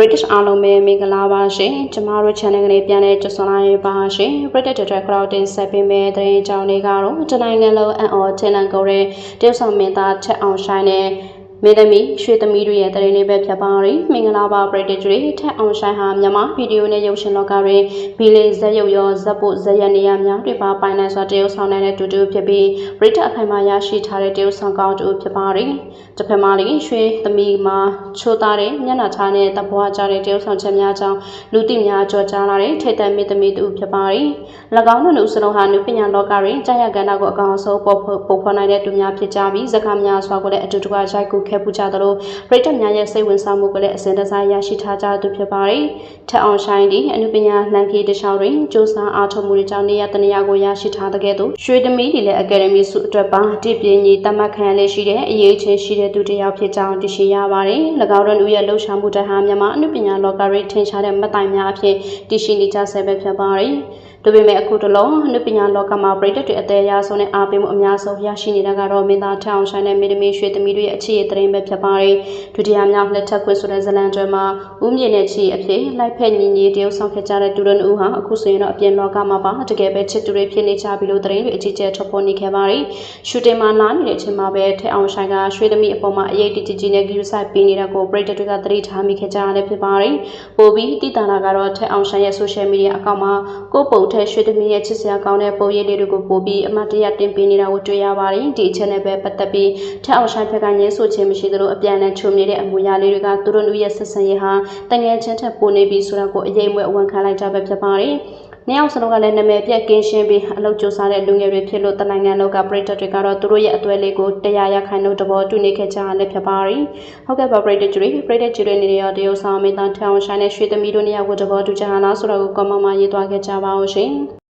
British အားလုံးပဲမင်္ဂလာပါရှင်ကျမတို့ channel ကနေပြန်လဲကြွဆောင်လာပါရှင် British Director Crowd တင်ဆက်ပေးမယ့်သတင်းကြောင်းတွေကတော့တနိုင်ငံလုံးအံ့ဩထင်လန့်ကုန်တဲ့တရုတ်ဆောင်မင်းသားချက်အောင်ဆိုင်နဲ့မင်းသမီးရွှေသမီးတို့ရဲ့သတင်းလေးပဲဖြစ်ပါရီမင်္ဂလာပါ British တွေထက်အောင်ဆိုင်ဟာမြန်မာဗီဒီယိုနဲ့ရုပ်ရှင်လောကတွင်ဘီလေးဇက်ရုပ်ရောဇက်ဖို့ဇက်ရနေရများတွေပါပိုင်နိုင်စွာတရုတ်ဆောင်တဲ့တူတူဖြစ်ပြီး British အခိုင်အမာရရှိထားတဲ့တရုတ်ဆောင်ကောင်းတူဖြစ်ပါရီတစ်ဖက်မှာလည်းရွှေသမီးမှာချိုးသားတဲ့မျက်နှာချာနဲ့တပွားကြတဲ့တရုတ်ဆောင်ချက်များကြောင့်လူသိများကြော်ကြားလာတဲ့ထိတ်တန့်မင်းသမီးတူဖြစ်ပါရီ၎င်းတို့နှုတ်စလုံးဟာနုပညာလောကတွင်ကြာရကဏ္ဍကိုအကောင်အဆုံးပေါ်ဖော်နိုင်တဲ့သူများဖြစ်ကြပြီးစကားများစွာကိုလည်းအတူတကွရိုက်ကူခဲ့ပူကြသလိုပရိသတ်များရဲ့စိတ်ဝင်စားမှုကိုလည်းအစဉ်တစိုက်ရရှိထားကြသူဖြစ်ပါရီထက်အောင်ဆိုင်ဒီအနုပညာလှန်ခီတခြားတွင်စူးစမ်းအားထုတ်မှုတွေကြောင့်နေရာတနေရာကိုရရှိထားတဲ့ကဲ့သို့ရွှေသမီးဒီလည်းအကယ်ဒမီဆုအတွက်ပါတစ်ပြင်းကြီးတမတ်ခံရလေရှိတဲ့အရေးချင်းရှိတဲ့သူတစ်ယောက်ဖြစ်ကြောင်းသိရှိရပါတယ်၎င်းတို့ရဲ့လှုပ်ရှားမှုတဟာမြန်မာအနုပညာလောကတွင်ထင်ရှားတဲ့မှတ်တိုင်များအဖြစ်သိရှိနေကြဆဲပဲဖြစ်ပါတယ်ဒါပေမဲ့အခုတလုံးအနုပညာလောကမှာပရိသတ်တွေအသေးအရဆုံးနဲ့အားပေးမှုအများဆုံးရရှိနေတာကတော့မင်းသားထအောင်ဆိုင်နဲ့မင်းသမီးရွှေသမီးတို့ရဲ့အခြေအသတင်းပဲဖြစ်ပါတယ်ဒုတိယမြောက်လက်ထပ်ခွင့်ဆိုတဲ့ဇလံတွဲမှာဦးမြင့်နဲ့ချီအဖြစ်လိုက်ဖက်ညီညီတရုတ်ဆောင်ခဲ့ကြတဲ့သူတို့ဟာအခုဆိုရင်တော့အပြင်လောကမှာပါတကယ်ပဲချစ်သူတွေဖြစ်နေကြပြီလို့သတင်းတွေအကြီးကျယ်ထွက်ပေါ်နေခဲ့ပါတယ်ရှူတင်မှာနားနေတဲ့အချိန်မှာပဲထအောင်ဆိုင်ကရွှေသမီးအပေါ်မှာအရေးတကြီးနဲ့ဂရုစိုက်ပေးနေတာကိုပရိသတ်တွေကသတိထားမိခဲ့ကြရတယ်ဖြစ်ပါတယ်ပိုပြီးတည်တာကတော့ထအောင်ဆိုင်ရဲ့ social media အကောင့်မှာကိုပုံထက်ရွှေသမီးရဲ့ချစ်စရာကောင်းတဲ့ပုံရိပ်လေးတွေကိုပို့ပြီးအမတ်တရတင်ပေးနေတာကိုတွေ့ရပါတယ်ဒီအချက်နဲ့ပဲပတ်သက်ပြီးထက်အောင်ဆိုင်ဘက်ကညှင်းဆိုခြင်းမရှိသလိုအပြန်အလှန်ချုံနေတဲ့အမူအရာလေးတွေကသူတို့ရဲ့ဆက်ဆံရေးဟာတငယ်ချင်းထက်ပိုနေပြီးဆိုတာကိုအရေးအမွေအဝန်ခံလိုက်ကြပဲဖြစ်ပါတယ်နှစ်ယောက်စလုံးကလည်းနာမည်ပြက်ကင်းရှင်းပြီးအလုပ်ကြိုးစားတဲ့လူငယ်တွေဖြစ်လို့တနိုင်ငံလောကပရိသတ်တွေကတော့သူတို့ရဲ့အသွဲလေးကို100%သဘောတူနေခဲ့ကြရလည်းဖြစ်ပါတယ်ဟုတ်ကဲ့ပါပရိသတ်တွေနေရတရုတ်ဆောင်မင်းသားထအောင်ဆိုင်နဲ့ရွှေသမီးတို့နှစ်ယောက်ကိုသဘောတူကြလားဆိုတော့ comment မှာရေးသွားခဲ့ကြပါဦးရှင်